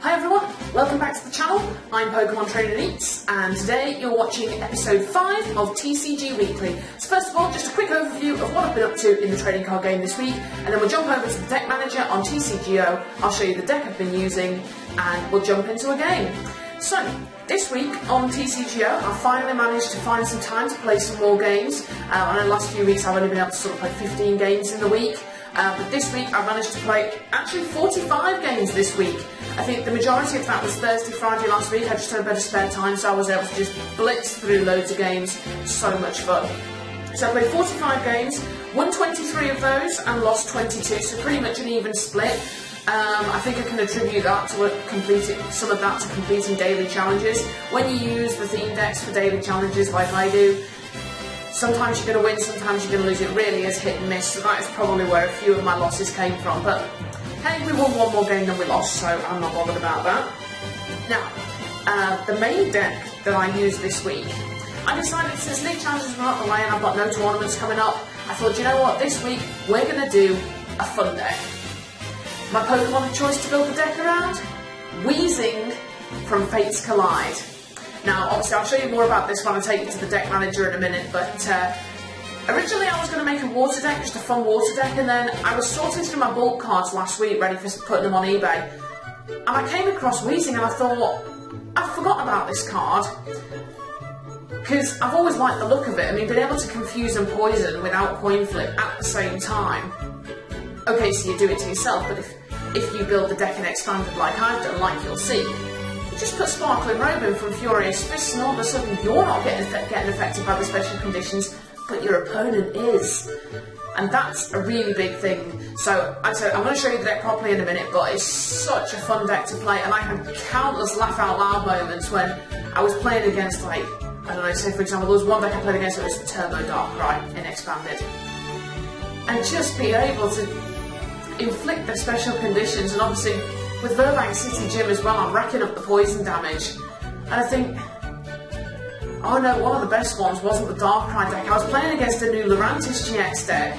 Hi everyone, welcome back to the channel. I'm Pokemon Trainer Neats, and today you're watching episode 5 of TCG Weekly. So first of all, just a quick overview of what I've been up to in the trading card game this week, and then we'll jump over to the deck manager on TCGO. I'll show you the deck I've been using, and we'll jump into a game. So, this week on TCGO, I finally managed to find some time to play some more games. I know the last few weeks I've only been able to sort of play 15 games in the week. But this week I managed to play actually 45 games this week. I think the majority of that was Thursday, Friday last week. I just had a bit of spare time, so I was able to just blitz through loads of games. So much fun. So I played 45 games, won 23 of those and lost 22, so pretty much an even split. I think I can attribute that to some of that to completing daily challenges. When you use the theme decks for daily challenges like I do, sometimes you're going to win, sometimes you're going to lose. It really is hit and miss, so that is probably where a few of my losses came from. But hey, we won one more game than we lost, so I'm not bothered about that. Now, the main deck that I used this week, I decided since league challenges were out of the way and I've got no tournaments coming up, I thought, you know what, this week we're going to do a fun deck. My Pokemon of choice to build the deck around? Weezing from Fates Collide. Now, obviously, I'll show you more about this when I take you to the deck manager in a minute, but originally I was going to make a water deck, just a fun water deck, and then I was sorting through my bulk cards last week, ready for putting them on eBay, and I came across Weezing and I thought, I've forgotten about this card, because I've always liked the look of it. I mean, being able to confuse and poison without coin flip at the same time. Okay, so you do it to yourself, but if you build the deck and expand it like I've done, like you'll see, just put Sparkling Robin from Furious Fists and all of a sudden you're not getting affected by the special conditions, but your opponent is. And that's a really big thing. So I'm going to show you the deck properly in a minute, but it's such a fun deck to play, and I had countless laugh out loud moments when I was playing against, like, I don't know, say for example, there was one deck I played against that was Turbo Darkrai in Expanded. And just being able to inflict the special conditions, and obviously with Verbank City Gym as well, I'm racking up the poison damage. And I think, oh no, one of the best ones wasn't the Darkrai deck. I was playing against a new Lurantis GX deck,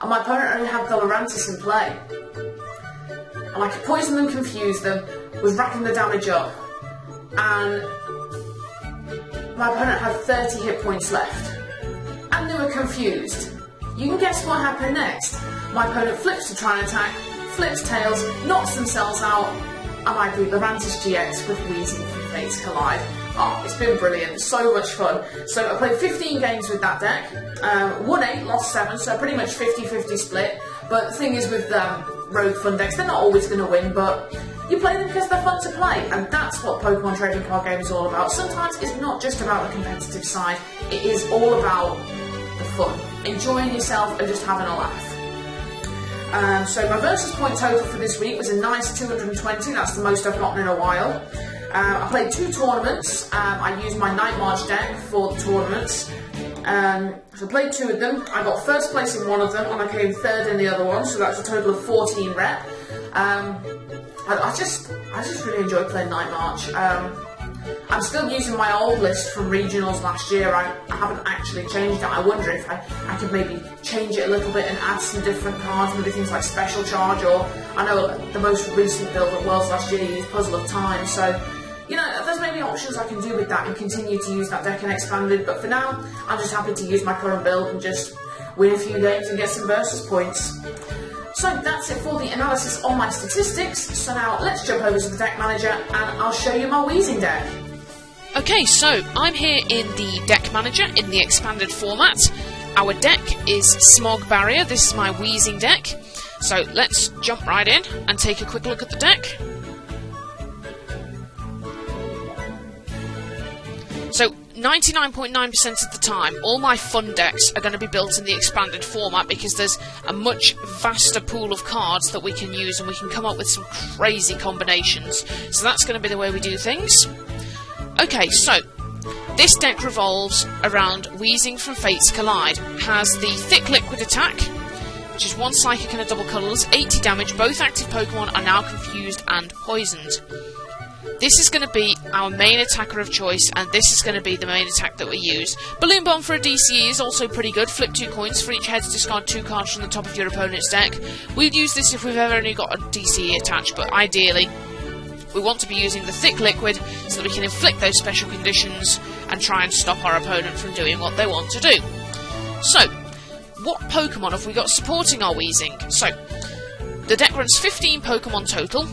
and my opponent only had the Lurantis in play. And I could poison them, confuse them, was racking the damage up, and my opponent had 30 hit points left. And they were confused. You can guess what happened next. My opponent flips to try and attack, flips tails, knocks themselves out, and I beat the Lurantis GX with Weezing from Fates Collide. Oh, it's been brilliant, so much fun. So I played 15 games with that deck, won 8, lost 7, so pretty much 50-50 split. But the thing is with Rogue Fun decks, they're not always going to win, but you play them because they're fun to play, and that's what Pokemon Trading Card Game is all about. Sometimes it's not just about the competitive side, it is all about the fun, enjoying yourself and just having a laugh. So my versus point total for this week was a nice 220, that's the most I've gotten in a while. I played 2 tournaments, I used my Night March deck for the tournaments. So I played 2 of them, I got first place in one of them and I came third in the other one, so that's a total of 14 rep. I just really enjoyed playing Night March. I'm still using my old list from regionals last year. I haven't actually changed it. I wonder if I could maybe change it a little bit and add some different cards, maybe things like Special Charge, or I know the most recent build at Worlds last year used Puzzle of Time, so you know, there's maybe options I can do with that and continue to use that deck in Expanded, but for now, I'm just happy to use my current build and just win a few games and get some versus points. So that's it for the analysis on my statistics, so now let's jump over to the deck manager and I'll show you my Weezing deck. Okay, so I'm here in the deck manager in the expanded format. Our deck is Smog Barrier, this is my Weezing deck. So let's jump right in and take a quick look at the deck. So 99.9% of the time, all my fun decks are going to be built in the expanded format because there's a much vaster pool of cards that we can use and we can come up with some crazy combinations. So that's going to be the way we do things. Okay, so this deck revolves around Weezing from Fates Collide. It has the Thick Liquid attack, which is 1 Psychic and a double colourless, 80 damage. Both active Pokemon are now confused and poisoned. This is going to be our main attacker of choice, and this is going to be the main attack that we use. Balloon Bomb for a DCE is also pretty good. Flip 2 coins. For each head, discard 2 cards from the top of your opponent's deck. We'd use this if we've ever only got a DCE attached, but ideally we want to be using the thick liquid so that we can inflict those special conditions and try and stop our opponent from doing what they want to do. So, what Pokemon have we got supporting our Weezing? So, the deck runs 15 Pokemon total.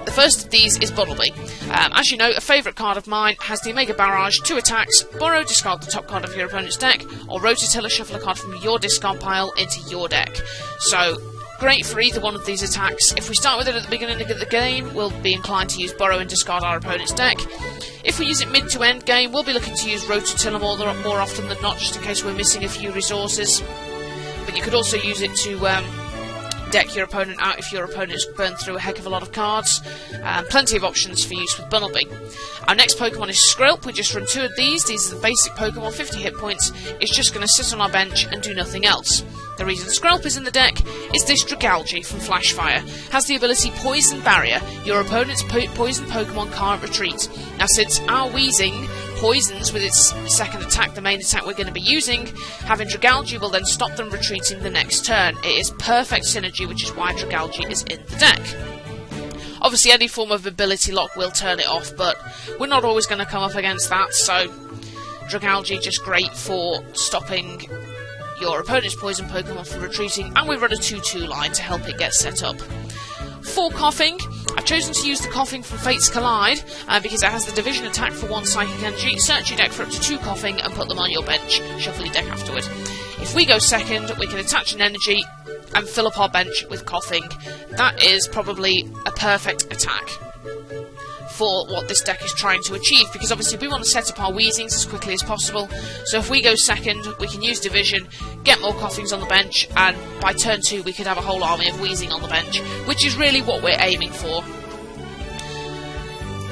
The first of these is Bunnelby. As you know, a favourite card of mine has the Omega Barrage, 2 attacks, borrow, discard the top card of your opponent's deck, or Rototiller, shuffle a card from your discard pile into your deck. So, great for either one of these attacks. If we start with it at the beginning of the game, we'll be inclined to use borrow and discard our opponent's deck. If we use it mid to end game, we'll be looking to use Rototiller more often than not, just in case we're missing a few resources. But you could also use it to deck your opponent out if your opponent's burned through a heck of a lot of cards. Plenty of options for use with Bunnelby. Our next Pokemon is Skrelp. We just run 2 of these. These are the basic Pokemon, 50 hit points. It's just going to sit on our bench and do nothing else. The reason Skrelp is in the deck is this Dragalge from Flashfire. Has the ability Poison Barrier. Your opponent's poison Pokemon can't retreat. Now, since our Weezing poisons with its second attack, the main attack we're going to be using, having Dragalge will then stop them retreating the next turn. It is perfect synergy, which is why Dragalge is in the deck. Obviously, any form of ability lock will turn it off, but we're not always going to come up against that, so Dragalge just great for stopping your opponent's poison Pokemon from retreating, and we run a 2-2 line to help it get set up. For Coughing, I've chosen to use the Coughing from Fates Collide because it has the division attack for 1 Psychic Energy. Search your deck for up to 2 Coughing and put them on your bench. Shuffle your deck afterward. If we go second, we can attach an energy and fill up our bench with Coughing. That is probably a perfect attack for what this deck is trying to achieve, because obviously we want to set up our Weezings as quickly as possible. So if we go second, we can use Division, get more Coughings on the bench, and by turn 2 we could have a whole army of Weezing on the bench, which is really what we're aiming for.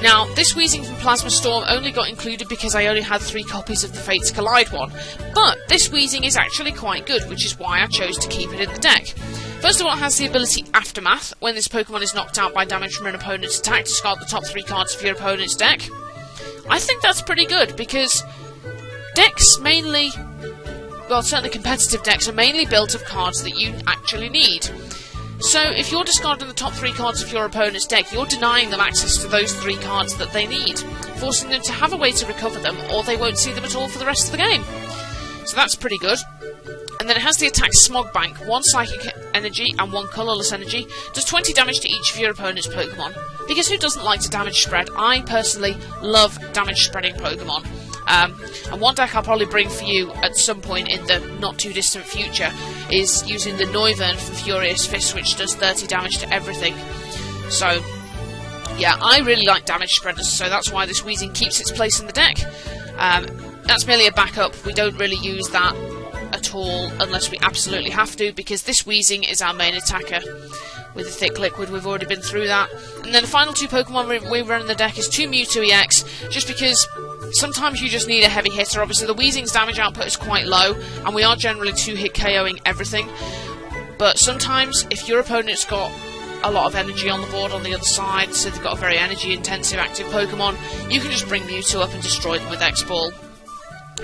Now, this Weezing from Plasma Storm only got included because I only had 3 copies of the Fates Collide one, but this Weezing is actually quite good, which is why I chose to keep it in the deck. First of all, it has the ability Aftermath. When this Pokemon is knocked out by damage from an opponent's attack, discard the top 3 cards of your opponent's deck. I think that's pretty good, because decks mainly, well, certainly competitive decks, are mainly built of cards that you actually need. So, if you're discarding the top 3 cards of your opponent's deck, you're denying them access to those 3 cards that they need, forcing them to have a way to recover them, or they won't see them at all for the rest of the game. So that's pretty good. And then it has the attack Smog Bank, 1 Psychic Energy and 1 Colourless Energy, does 20 damage to each of your opponent's Pokemon. Because who doesn't like to damage spread? I personally love damage spreading Pokemon. And one deck I'll probably bring for you at some point in the not too distant future is using the Noivern from Furious Fist, which does 30 damage to everything. So, yeah, I really like damage spreaders, so that's why this Weezing keeps its place in the deck. That's merely a backup. We don't really use that at all unless we absolutely have to, because this Weezing is our main attacker. With the thick liquid, we've already been through that. And then the final 2 Pokemon we run in the deck is 2 Mewtwo EX, just because sometimes you just need a heavy hitter. Obviously the Weezing's damage output is quite low, and we are generally 2-hit KOing everything. But sometimes, if your opponent's got a lot of energy on the board on the other side, so they've got a very energy-intensive active Pokemon, you can just bring Mewtwo up and destroy them with X-Ball.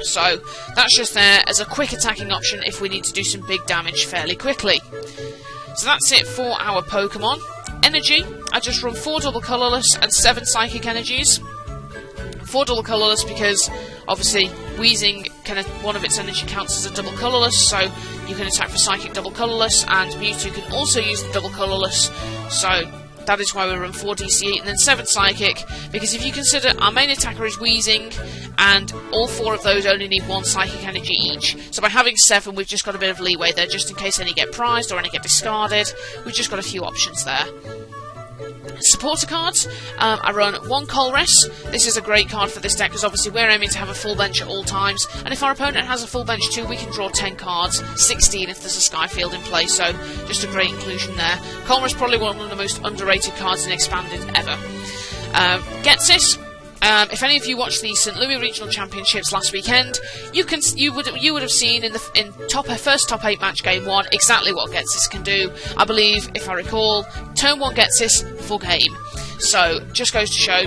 So, that's just there as a quick attacking option if we need to do some big damage fairly quickly. So that's it for our Pokemon. Energy, I just run 4 double colourless and 7 psychic energies. 4 double colourless because, obviously, Weezing, one of its energy counts as a double colourless, so you can attack for psychic double colourless, and Mewtwo can also use the double colourless, so that is why we run 4 DC8 and then 7 Psychic, because if you consider our main attacker is Weezing, and all 4 of those only need 1 Psychic Energy each. So by having 7, we've just got a bit of leeway there, just in case any get prized or any get discarded. We've just got a few options there. Supporter cards, I run 1 Colress. This is a great card for this deck because obviously we're aiming to have a full bench at all times, and if our opponent has a full bench too, we can draw 10 cards, 16 if there's a Skyfield in play, so just a great inclusion there. Colress probably one of the most underrated cards in Expanded ever. Getsis. If any of you watched the St. Louis Regional Championships last weekend, you would have seen in first top 8 match game 1 exactly what Getsis can do. I believe, if I recall, turn 1 Getsis, full game. So just goes to show,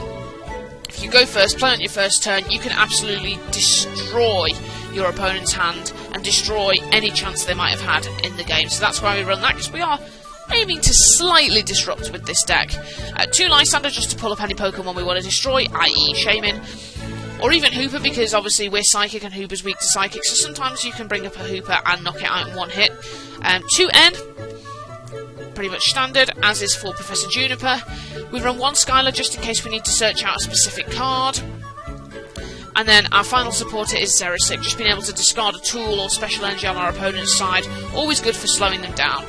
if you go first, play on your first turn, you can absolutely destroy your opponent's hand and destroy any chance they might have had in the game. So that's why we run that, because we are aiming to slightly disrupt with this deck. 2 Lysander just to pull up any Pokemon we want to destroy, i.e. Shaman. Or even Hooper, because obviously we're Psychic and Hooper's weak to Psychic, so sometimes you can bring up a Hooper and knock it out in one hit. 2 N, pretty much standard, as is for Professor Juniper. We run 1 Skylar just in case we need to search out a specific card. And then our final supporter is Xerosic, just being able to discard a tool or special energy on our opponent's side, always good for slowing them down.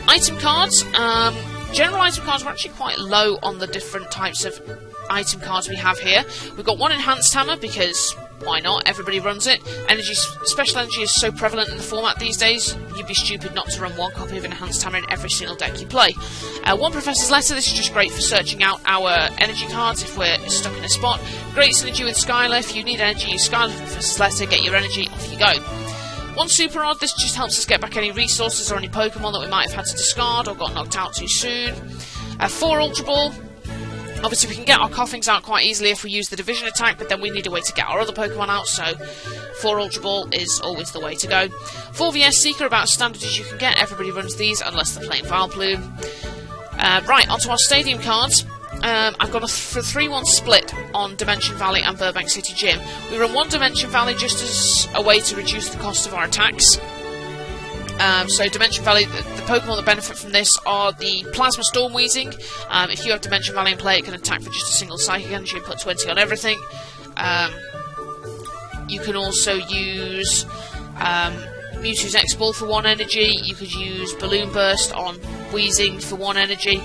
Item cards, general item cards are actually quite low on the different types of item cards we have here. We've got 1 Enhanced Hammer, because why not? Everybody runs it. Special energy is so prevalent in the format these days, you'd be stupid not to run 1 copy of Enhanced Hammer in every single deck you play. 1 Professor's Letter, this is just great for searching out our energy cards if we're stuck in a spot. Great synergy with Skylar, if you need energy, use Skylar for Professor's Letter, get your energy, off you go. 1 Super Odd, this just helps us get back any resources or any Pokemon that we might have had to discard or got knocked out too soon. 4 Ultra Ball. Obviously we can get our Coughings out quite easily if we use the Division attack, but then we need a way to get our other Pokemon out, so 4 Ultra Ball is always the way to go. 4 VS Seeker, about as standard as you can get. Everybody runs these unless they're playing Vileplume. Right, onto our Stadium cards. I've got a 3-1 split on Dimension Valley and Burbank City Gym. We run 1 Dimension Valley just as a way to reduce the cost of our attacks. So Dimension Valley, the Pokemon that benefit from this are the Plasma Storm Weezing. If you have Dimension Valley in play, it can attack for just a single Psychic Energy and put 20 on everything. You can also use Mewtwo's X-Ball for 1 energy. You could use Balloon Burst on Weezing for 1 energy.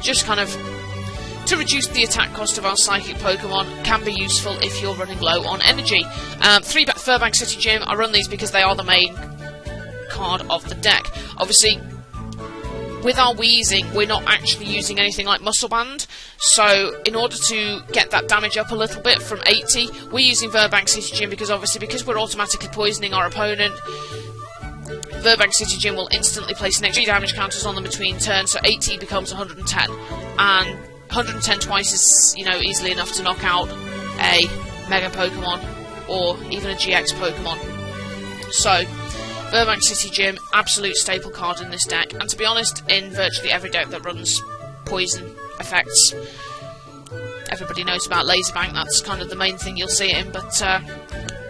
Just kind of to reduce the attack cost of our Psychic Pokemon can be useful if you're running low on energy. 3 Furbank City Gym, I run these because they are the main card of the deck. Obviously, with our Weezing, we're not actually using anything like Muscle Band, so in order to get that damage up a little bit from 80, we're using Burbank City Gym because because we're automatically poisoning our opponent, Burbank City Gym will instantly place an extra damage counters on them between turns, so 80 becomes 110, and 110 twice is, easily enough to knock out a Mega Pokemon or even a GX Pokemon. So Burbank City Gym, absolute staple card in this deck, and to be honest, in virtually every deck that runs poison effects. Everybody knows about Laser Bank, that's kind of the main thing you'll see it in, but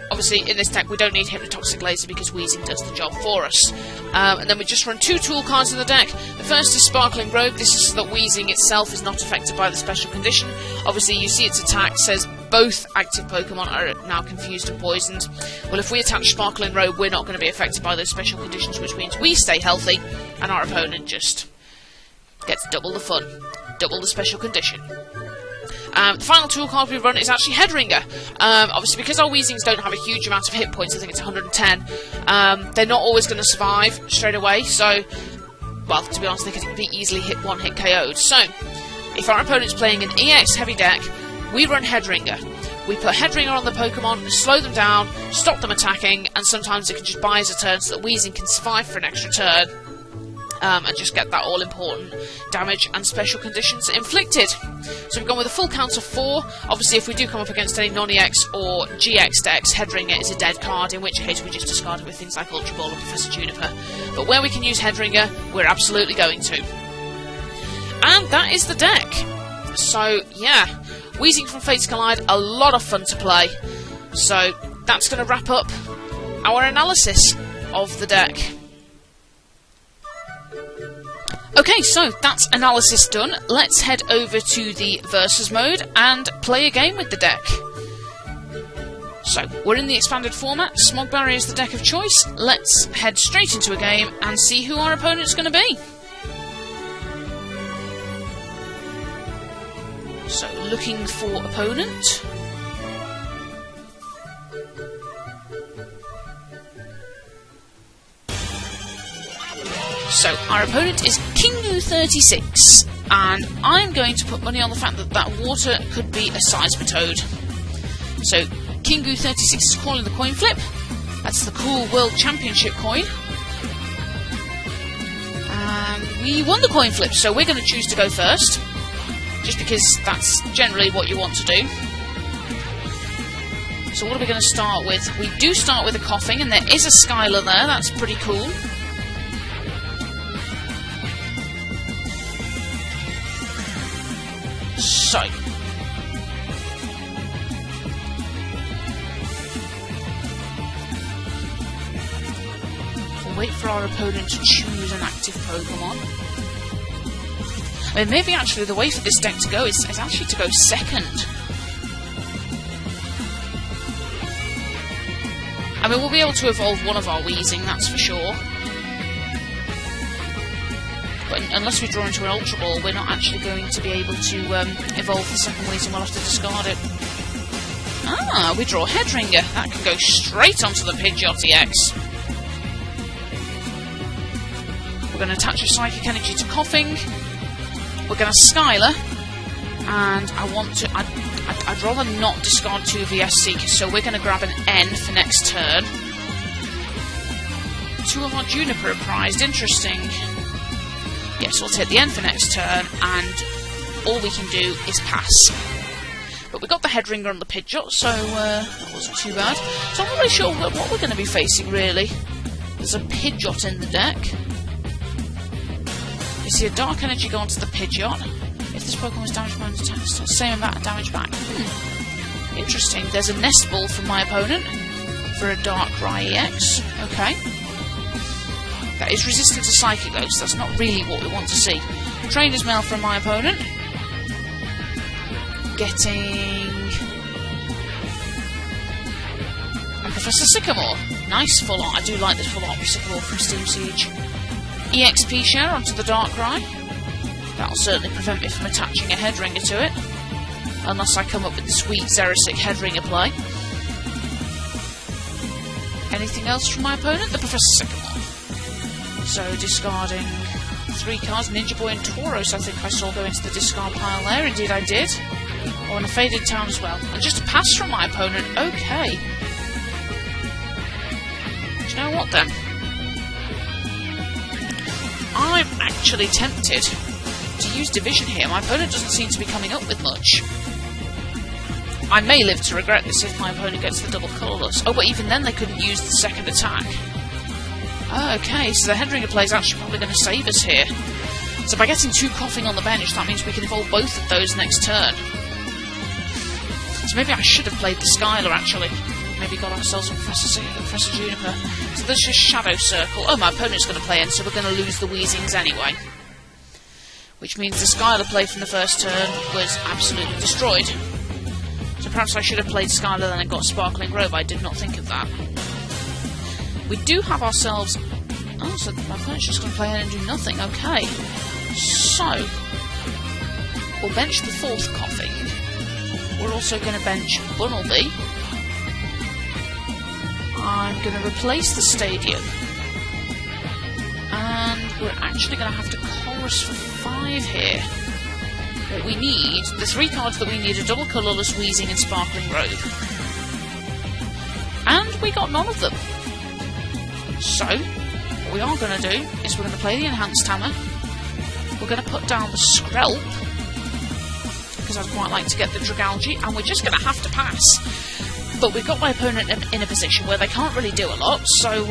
obviously in this deck we don't need Hypnotoxic Laser because Weezing does the job for us. And then we just run 2 tool cards in the deck. The first is Sparkling Robe. This is so that Weezing itself is not affected by the special condition. Obviously you see its attack says both active Pokemon are now confused and poisoned. Well, if we attach Sparkling Robe, we're not going to be affected by those special conditions, which means we stay healthy and our opponent just gets double the fun, double the special condition. The final tool card we run is actually Headringer. Obviously, because our Weezings don't have a huge amount of hit points, I think it's 110, they're not always going to survive straight away, so, well, to be honest, they can be easily one-hit KO'd. So, if our opponent's playing an EX heavy deck, we run Headringer. We put Headringer on the Pokemon, slow them down, stop them attacking, and sometimes it can just buy us a turn so that Weezing can survive for an extra turn, and just get that all-important damage and special conditions inflicted. So we've gone with a full count of 4. Obviously, if we do come up against any non-EX or GX decks, Headringer is a dead card, in which case we just discard it with things like Ultra Ball or Professor Juniper. But where we can use Headringer, we're absolutely going to. And that is the deck. So, yeah, Weezing from Fates Collide, a lot of fun to play. So, that's going to wrap up our analysis of the deck. Okay, so that's analysis done. Let's head over to the Versus mode and play a game with the deck. So, we're in the expanded format. Smog Barrier is the deck of choice. Let's head straight into a game and see who our opponent's going to be. So, looking for opponent. So, our opponent is Kingu36, and I'm going to put money on the fact that that water could be a Seismitoad. So, Kingu36 is calling the coin flip. That's the cool World Championship coin. And we won the coin flip, so we're going to choose to go first, just because that's generally what you want to do. So what are we going to start with? We do start with a Coughing, and there is a Skylar there, that's pretty cool. So, we'll wait for our opponent to choose an active Pokemon. I mean, maybe actually the way for this deck to go is actually to go second. I mean, we'll be able to evolve one of our Weezing, that's for sure. But unless we draw into an Ultra Ball, we're not actually going to be able to evolve the second Weezing. We'll have to discard it. Ah, we draw Headringer. That can go straight onto the Pidgeot EX. We're going to attach a Psychic Energy to Coughing. We're going to Skylar. And I want to... I'd rather not discard 2 VS Seekers, so we're going to grab an N for next turn. 2 of our Juniper are prized. Interesting. Yes, we'll take the N for next turn, and all we can do is pass. But we got the Headringer on the Pidgeot, so that wasn't too bad. So I'm not really sure what we're going to be facing, really. There's a Pidgeot in the deck. You see a Dark Energy go onto the Pidgeot. If this Pokemon was damaged by an attack, it's the same amount of damage back. Interesting. There's a Nest Ball from my opponent for a Darkrai EX. Okay. That is resistant to Psychic though, so that's not really what we want to see. Trainer's Mail from my opponent. Getting a Professor Sycamore. Nice full art. I do like this full art of Sycamore from Steam Siege. EXP share onto the Darkrai. That'll certainly prevent me from attaching a Headringer to it. Unless I come up with the sweet Xerosic Headringer play. Anything else from my opponent? The Professor Sycamore. So discarding 3 cards. Ninja Boy and Tauros I think I saw go into the discard pile there. Indeed I did. Oh, and a Faded Town as well. And just a pass from my opponent. Okay. Do you know what then? I'm actually tempted to use Division here. My opponent doesn't seem to be coming up with much. I may live to regret this if my opponent gets the double colourless. Oh, but even then they couldn't use the second attack. Okay, so the Headringer play is actually probably going to save us here. So by getting 2 Coughing on the bench, that means we can evolve both of those next turn. So maybe I should have played the Skylar, actually. Maybe got ourselves a Professor Juniper. So there's just Shadow Circle. Oh, my opponent's going to play in, so we're going to lose the Weezings anyway. Which means the Skylar play from the first turn was absolutely destroyed. So perhaps I should have played Skylar then and got Sparkling Grove. I did not think of that. We do have ourselves... Oh, so my opponent's just going to play in and do nothing. Okay. So, we'll bench the 4th Coughing. We're also going to bench Bunnelby. I'm going to replace the Stadium. And we're actually going to have to chorus for 5 here. What we need, the 3 cards that we need are Double Colourless, Weezing and Sparkling Grove. And we got none of them. So, what we are going to do is we're going to play the Enhanced Hammer. We're going to put down the Skrelp, because I'd quite like to get the Dragalge, and we're just going to have to pass. But we've got my opponent in a position where they can't really do a lot, so,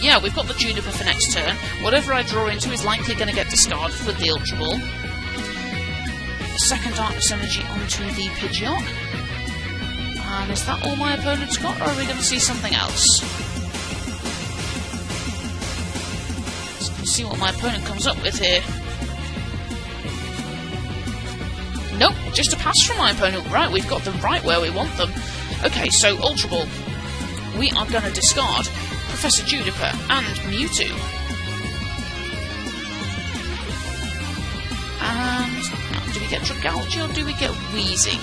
yeah, we've got the Juniper for next turn. Whatever I draw into is likely going to get discarded with the Ultra Ball. The second Darkness Energy onto the Pidgeot. And is that all my opponent's got, or are we going to see something else? Let's see what my opponent comes up with here. Nope, just a pass from my opponent. Right, we've got them right where we want them. Okay, so Ultra Ball. We are going to discard Professor Juniper and Mewtwo. And now, do we get Dragalge or do we get Weezing?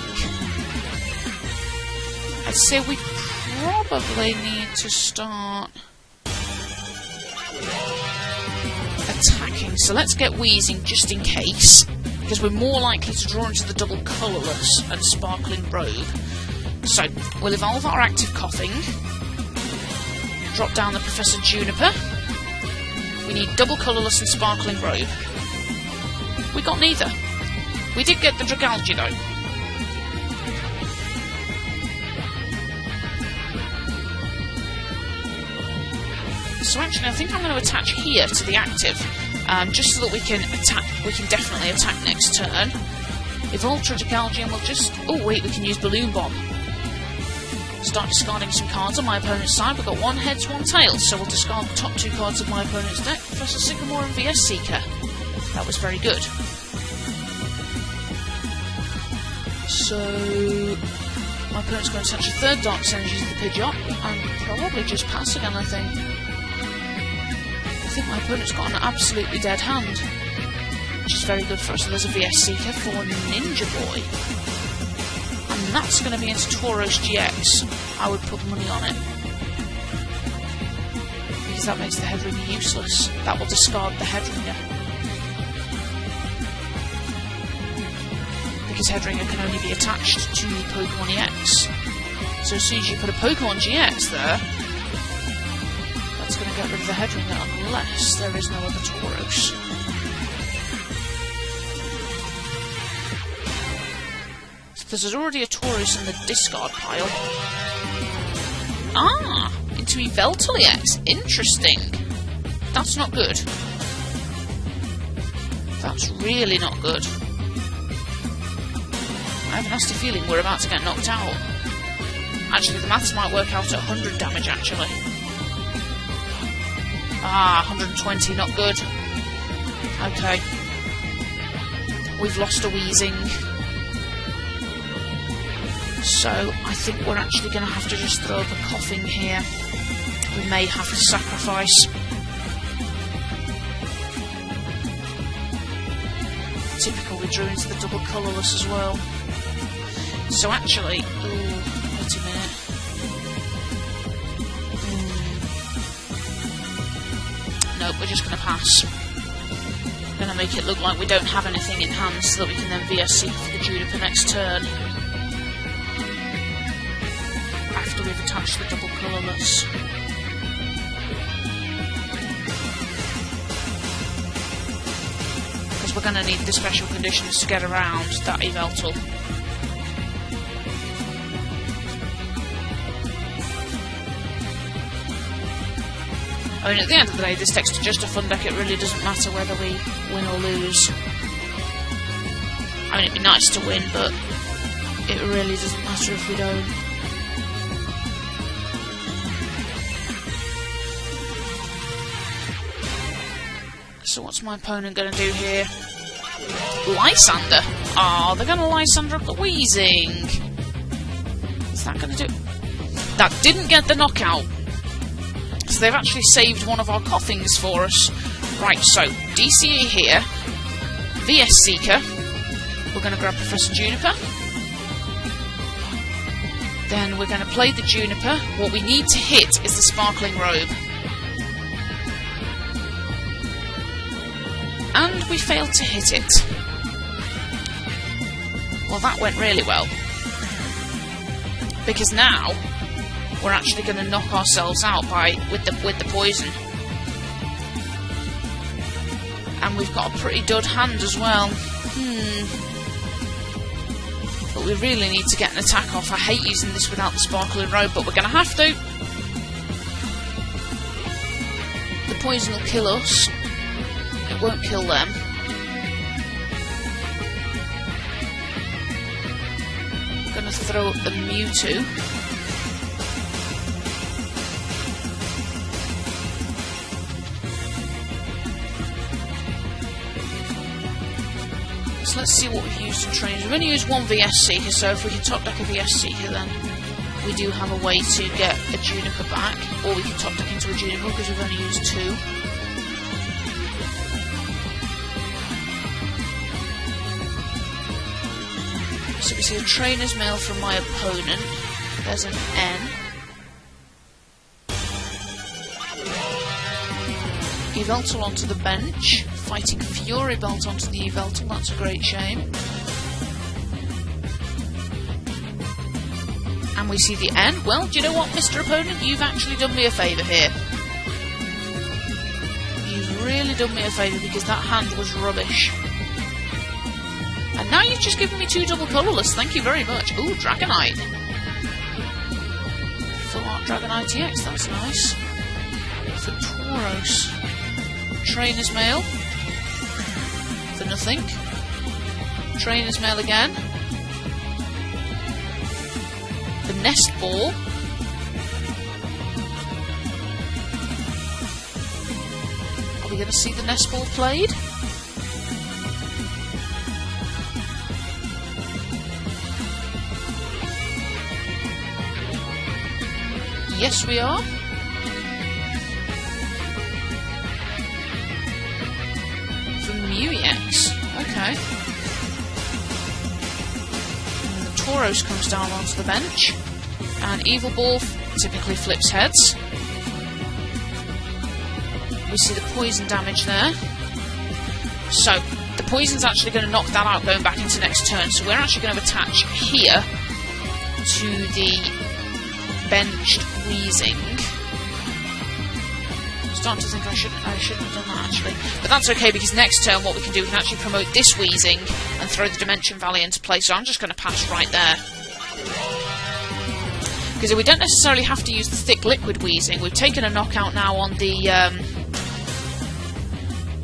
I'd say we probably need to start attacking. So let's get Weezing just in case, because we're more likely to draw into the Double Colourless and Sparkling Grove. So, we'll evolve our active Coughing, drop down the Professor Juniper. We need Double Colourless and Sparkling Grove. We got neither. We did get the Dragalge though. So actually, I think I'm going to attach here to the active, just so that we can definitely attack next turn. If Ultra Decalgium will just... Oh wait, we can use Balloon Bomb. Start discarding some cards on my opponent's side. We've got 1 heads, 1 tails, so we'll discard the top 2 cards of my opponent's deck. Professor Sycamore and VS Seeker. That was very good. So... my opponent's going to touch a 3rd Dark Synergy to the Pidgeot, and probably just pass again, I think. I think my opponent's got an absolutely dead hand, which is very good for us. So there's a VS Seeker for Ninja Boy. And that's going to be into Tauros GX. I would put money on it. Because that makes the Headringer useless. That will discard the Headringer. Because Headringer can only be attached to Pokemon EX. So as soon as you put a Pokemon GX there, that's going to get rid of the Headringer unless there is no other Tauros. So there's already a Tauros in the discard pile. Ah! Into Yveltal EX. Interesting. That's not good. That's really not good. I have a nasty feeling we're about to get knocked out. Actually, the maths might work out at 100 damage, actually. Ah, 120, not good. Okay. We've lost a Weezing. So, I think we're actually going to have to just throw up a Coughing here. We may have to sacrifice. Typical, we drew into the double colourless as well. So actually, ooh, wait a minute. Nope, we're just going to pass. We're going to make it look like we don't have anything in hand so that we can then VSC for the Juniper next turn. After we've attached the double colourless. Because we're going to need the special conditions to get around that Yveltal. I mean, at the end of the day, this deck's just a fun deck. It really doesn't matter whether we win or lose. I mean, it'd be nice to win, but it really doesn't matter if we don't. So what's my opponent going to do here? Lysander! Oh, they're going to Lysander up the Weezing! Is that going to do... That didn't get the knockout. So they've actually saved one of our Coughings for us. Right, so, DCE here. VS Seeker. We're going to grab Professor Juniper. Then we're going to play the Juniper. What we need to hit is the Sparkling Robe. And we failed to hit it. Well, that went really well. Because now we're actually going to knock ourselves out with the poison. And we've got a pretty dud hand as well. But we really need to get an attack off. I hate using this without the Sparkling Robe, but we're going to have to. The poison will kill us. It won't kill them. I'm going to throw up the Mewtwo. So let's see what we've used in trains. We've only used one VS Seeker, so if we can top deck a VS Seeker, then we do have a way to get a Juniper back. Or we can top deck into a Juniper because we've only used 2. So we see a Trainer's Mail from my opponent. There's an N. Yveltal onto the bench. Fighting Fury Belt onto the Yveltal. That's a great shame. And we see the N. Well, do you know what, Mr. Opponent? You've actually done me a favour here. You've really done me a favour because that hand was rubbish. And now you've just given me 2 double colourless, thank you very much. Ooh, Dragonite. Full Art Dragonite EX, that's nice. For Tauros. Trainer's Mail. For nothing. Trainer's Mail again. The Nest Ball. Are we going to see the Nest Ball played? Yes, we are. For Muex. Okay. And the Tauros comes down onto the bench. And Evil Ball typically flips heads. We see the poison damage there. So, the poison's actually going to knock that out going back into next turn. So we're actually going to attach here to the benched Weezing. I'm starting to think I shouldn't have done that actually. But that's okay because next turn what we can do, we can actually promote this Weezing and throw the Dimension Valley into play. So I'm just going to pass right there. Because we don't necessarily have to use the thick liquid Weezing. We've taken a knockout now on the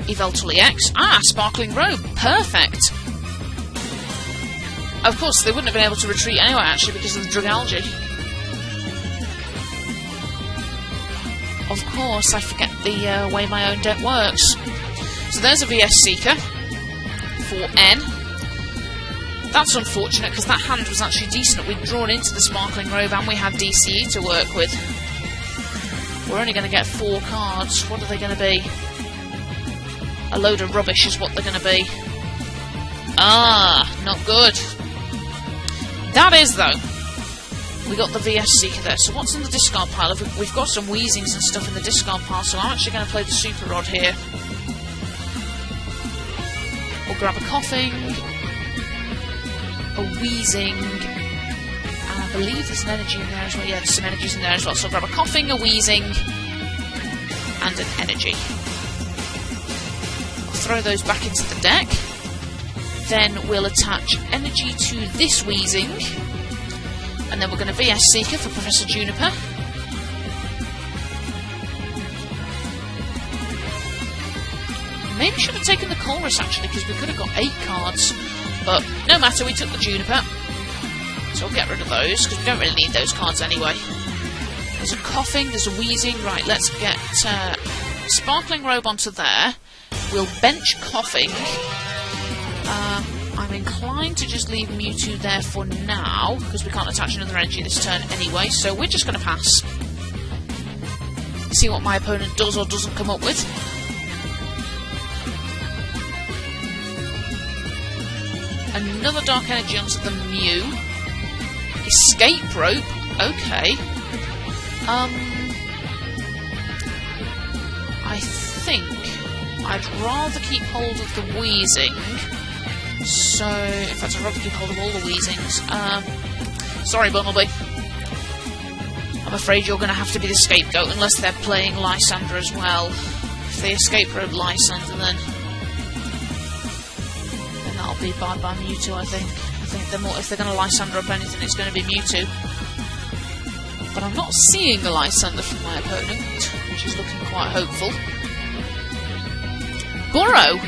Yveltal EX. Ah, Sparkling Robe. Perfect. Of course, they wouldn't have been able to retreat anyway, actually, because of the Drug Algae. Of course, I forget the way my own deck works. So there's a VS Seeker for N. That's unfortunate, because that hand was actually decent. We'd drawn into the Sparkling Robe and we had DCE to work with. We're only going to get 4 cards. What are they going to be? A load of rubbish is what they're going to be. Ah, not good. That is, though. We got the VS Seeker there. So what's in the discard pile? We've got some Weezings and stuff in the discard pile, so I'm actually going to play the Super Rod here. We'll grab a Coughing, a Weezing, and I believe there's an energy in there as well. Yeah, there's some energies in there as well. So I'll grab a Coughing, a Weezing, and an energy. I'll throw those back into the deck. Then we'll attach energy to this Weezing. And then we're going to VS Seeker for Professor Juniper. Maybe should have taken the Chorus actually, because we could have got 8 cards. But no matter, we took the Juniper. So we'll get rid of those, because we don't really need those cards anyway. There's a Coughing, there's a Weezing. Right, let's get Sparkling Robe onto there. We'll bench Coughing. I'm inclined to just leave Mewtwo there for now, because we can't attach another energy this turn anyway, so we're just going to pass. See what my opponent does or doesn't come up with. Another Dark Energy onto the Mew. Escape Rope. Okay. I think I'd rather keep hold of the Weezing. So, in fact, I'd rather keep hold of all the Weezings. Sorry, Bumblebee. I'm afraid you're going to have to be the scapegoat, unless they're playing Lysander as well. If they escape rope Lysander, then that'll be bye-bye Mewtwo, I think. I think if they're going to Lysander up anything, it's going to be Mewtwo. But I'm not seeing a Lysander from my opponent, which is looking quite hopeful. Burrow!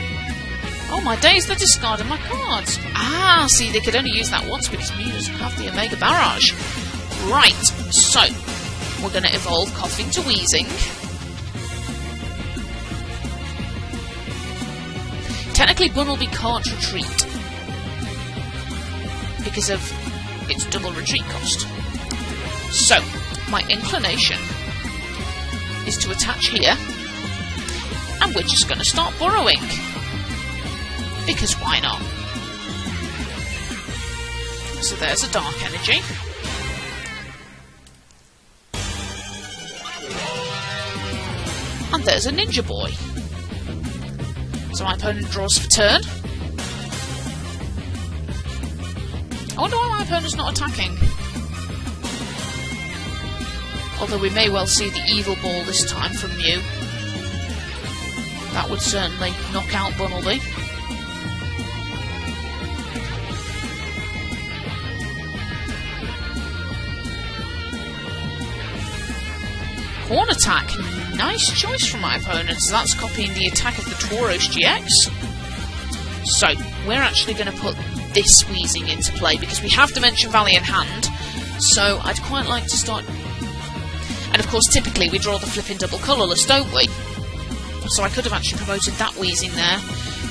Oh my days, they're discarding my cards. Ah, see, they could only use that once because Mew doesn't have the Omega Barrage. Right, so we're going to evolve Coughing to Weezing. Technically, Bunnelby can't retreat because of its double retreat cost. So, my inclination is to attach here, and we're just going to start burrowing. Because why not? So there's a Dark Energy. And there's a Ninja Boy. So my opponent draws for turn. I wonder why my opponent's not attacking. Although we may well see the Evil Ball this time from Mew. That would certainly knock out Bunnelby. Horn Attack. Nice choice from my opponent. So that's copying the attack of the Tauros GX. So, we're actually going to put this Weezing into play, because we have Dimension Valley in hand, so I'd quite like to start... And of course, typically we draw the flipping double colourless, don't we? So I could have actually promoted that Weezing there.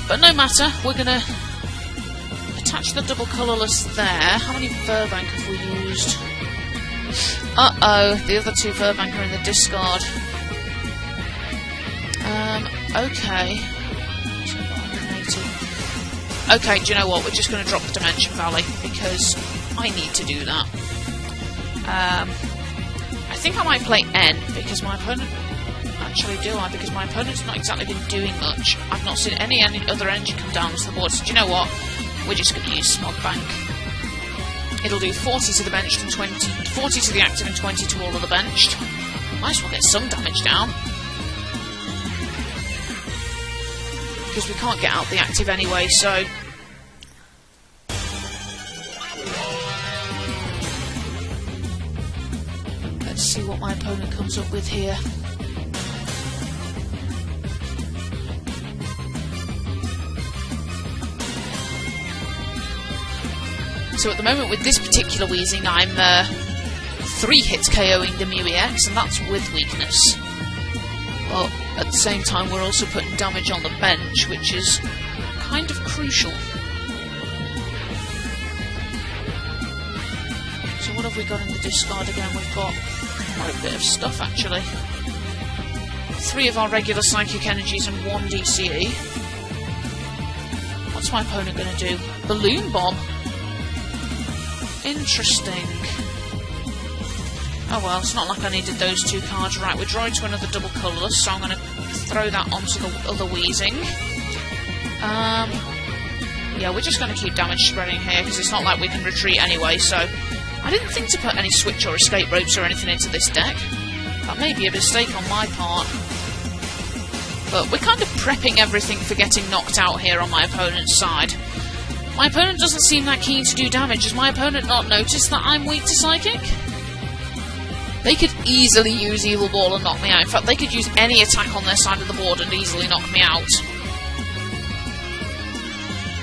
But no matter, we're going to attach the double colourless there. How many Verbank have we used? Uh-oh, the other 2 Verbank are in the discard. Okay. Okay, do you know what? We're just going to drop the Dimension Valley, because I need to do that. I think I might play N, because my opponent... Actually, do I? Because my opponent's not exactly been doing much. I've not seen any other energy come down to the board, so do you know what? We're just going to use Smog Bank. It'll do 40 to the benched and 40 to the active and 20 to all of the benched. Might as well get some damage down. Because we can't get out the active anyway, so... Let's see what my opponent comes up with here. So at the moment with this particular Weezing, I'm 3 hits KOing the Mew EX, and that's with weakness. But at the same time we're also putting damage on the bench, which is kind of crucial. So what have we got in the discard again? We've got quite a bit of stuff actually. 3 of our regular Psychic Energies and 1 DCE. What's my opponent going to do? Balloon Bomb! Interesting. Oh well, it's not like I needed those 2 cards. Right, we're drawing to another double colourless, so I'm going to throw that onto the other Weezing. Yeah, we're just going to keep damage spreading here, because it's not like we can retreat anyway, so... I didn't think to put any switch or escape ropes or anything into this deck. That may be a mistake on my part. But we're kind of prepping everything for getting knocked out here on my opponent's side. My opponent doesn't seem that keen to do damage. Has my opponent not noticed that I'm weak to Psychic? They could easily use Evil Ball and knock me out. In fact, they could use any attack on their side of the board and easily knock me out.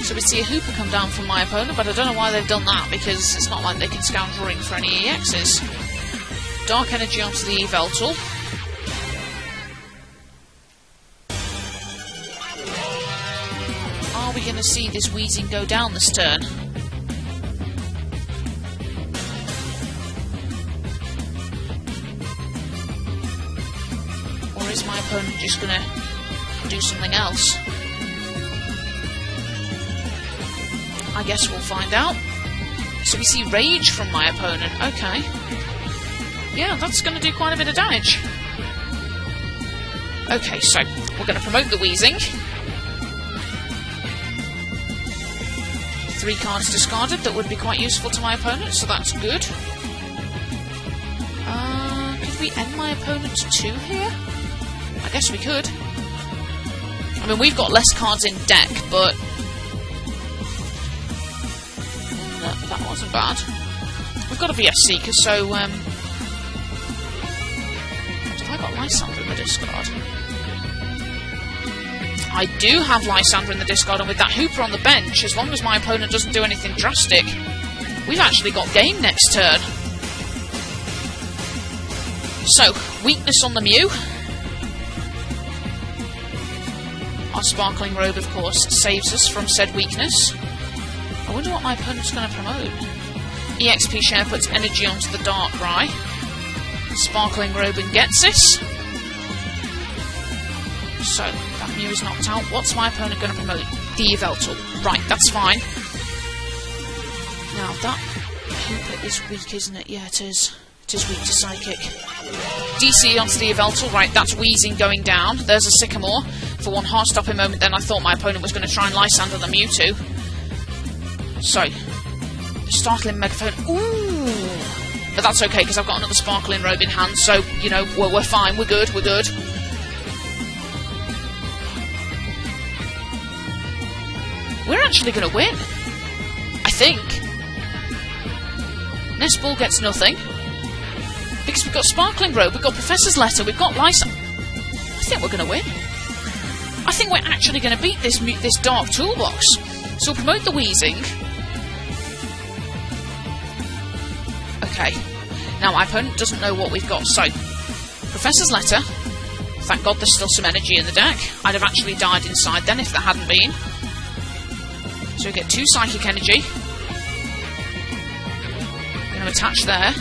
So we see a Hooper come down from my opponent, but I don't know why they've done that, because it's not like they can scoundrel ring for any EXs. Dark Energy onto the Yveltal. Are we going to see this Weezing go down this turn? Or is my opponent just going to do something else? I guess we'll find out. So we see Rage from my opponent. Okay. Yeah, that's going to do quite a bit of damage. Okay, so we're going to promote the Weezing. 3 cards discarded that would be quite useful to my opponent, so that's good. Could we end my opponent's 2 here? I guess we could. I mean, we've got less cards in deck, but... that wasn't bad. We've got a VS Seeker, so, have I got Lysander in the discard? I do have Lysander in the discard, and with that Hooper on the bench, as long as my opponent doesn't do anything drastic, we've actually got game next turn. So, weakness on the Mew. Our Sparkling Robe, of course, saves us from said weakness. I wonder what my opponent's going to promote. EXP Share puts energy onto the Darkrai. Sparkling Robe and gets this. So, that Mew is knocked out. What's my opponent going to promote? The Yveltal. Right, that's fine. Now, that Hooper is weak, isn't it? Yeah, it is. It is weak to Psychic. DC onto the Yveltal. Right, that's Weezing going down. There's a Sycamore. For one heart-stopping moment, then I thought my opponent was going to try and Lysander the Mewtwo. So, Startling Megaphone. Ooh! But that's okay, because I've got another Sparkling Robe in hand, so, you know, we're fine, we're good, we're good. We're actually going to win. I think. Nest Ball gets nothing. Because we've got Sparkling Robe, we've got Professor's Letter, we've got Lysander. I think we're going to win. I think we're actually going to beat this Dark Toolbox. So we'll promote the Weezing. Okay. Now, my opponent doesn't know what we've got, so... Professor's Letter. Thank God there's still some energy in the deck. I'd have actually died inside then if there hadn't been. So we get 2 Psychic Energy. Going to attach there.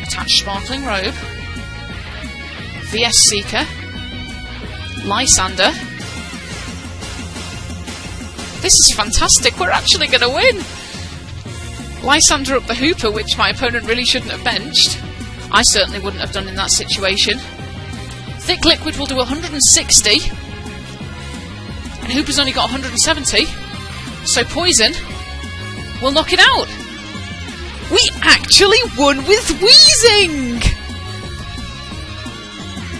Attach Sparkling Robe. VS Seeker. Lysander. This is fantastic. We're actually going to win. Lysander up the Hooper, which my opponent really shouldn't have benched. I certainly wouldn't have done in that situation. Thick Liquid will do 160. And Hooper's only got 170. So Poison will knock it out. We actually won with Weezing!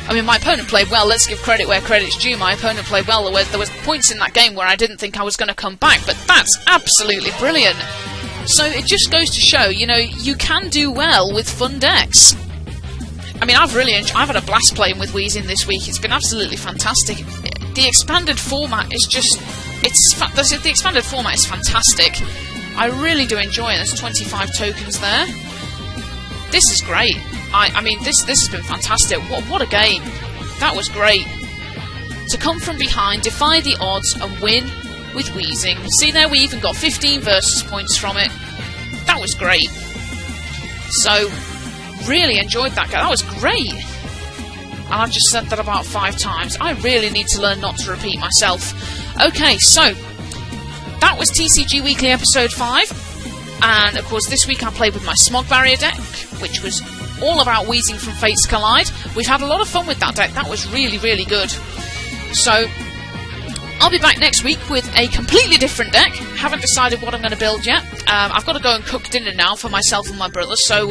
I mean, my opponent played well. Let's give credit where credit's due. My opponent played well. There was points in that game where I didn't think I was going to come back, but that's absolutely brilliant. So it just goes to show, you know, you can do well with fun decks. I mean, I've had a blast playing with Weezing this week. It's been absolutely fantastic. The expanded format is just... the expanded format is fantastic. I really do enjoy it. There's 25 tokens there. This is great. I mean, this has been fantastic. What a game. That was great. To come from behind, defy the odds, and win with Weezing. See there, we even got 15 versus points from it. That was great. So, really enjoyed that game. That was great. And I've just said that about 5 times. I really need to learn not to repeat myself. Okay, so, that was TCG Weekly episode 5. And, of course, this week I played with my Smog Barrier deck, which was all about Weezing from Fates Collide. We've had a lot of fun with that deck. That was really, really good. So, I'll be back next week with a completely different deck. Haven't decided what I'm going to build yet. I've got to go and cook dinner now for myself and my brother. So,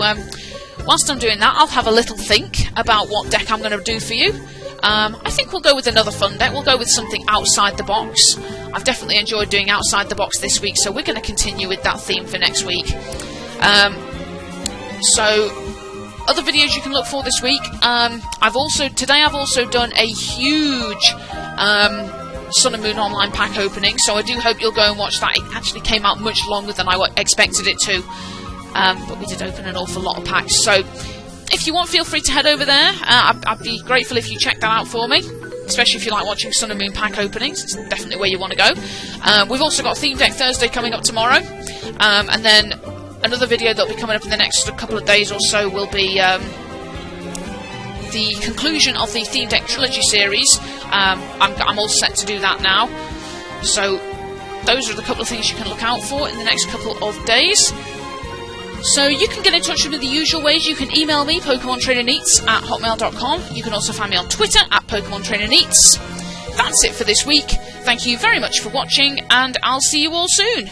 whilst I'm doing that, I'll have a little think about what deck I'm going to do for you. I think we'll go with another fun deck. We'll go with something outside the box. I've definitely enjoyed doing outside the box this week, so we're going to continue with that theme for next week. So, other videos you can look for this week. Today I've also done a huge Sun and Moon online pack opening, so I do hope you'll go and watch that. It actually came out much longer than I expected it to, but we did open an awful lot of packs. So, if you want, feel free to head over there. I'd be grateful if you check that out for me, especially if you like watching Sun and Moon pack openings. It's definitely where you want to go. We've also got Theme Deck Thursday coming up tomorrow, and then another video that'll be coming up in the next couple of days or so will be the conclusion of the Theme Deck Trilogy series. I'm all set to do that now. So those are the couple of things you can look out for in the next couple of days. So you can get in touch with me the usual ways. You can email me, PokemonTrainerNeats@hotmail.com. You can also find me on Twitter @PokemonTrainerNeats. That's it for this week. Thank you very much for watching, and I'll see you all soon.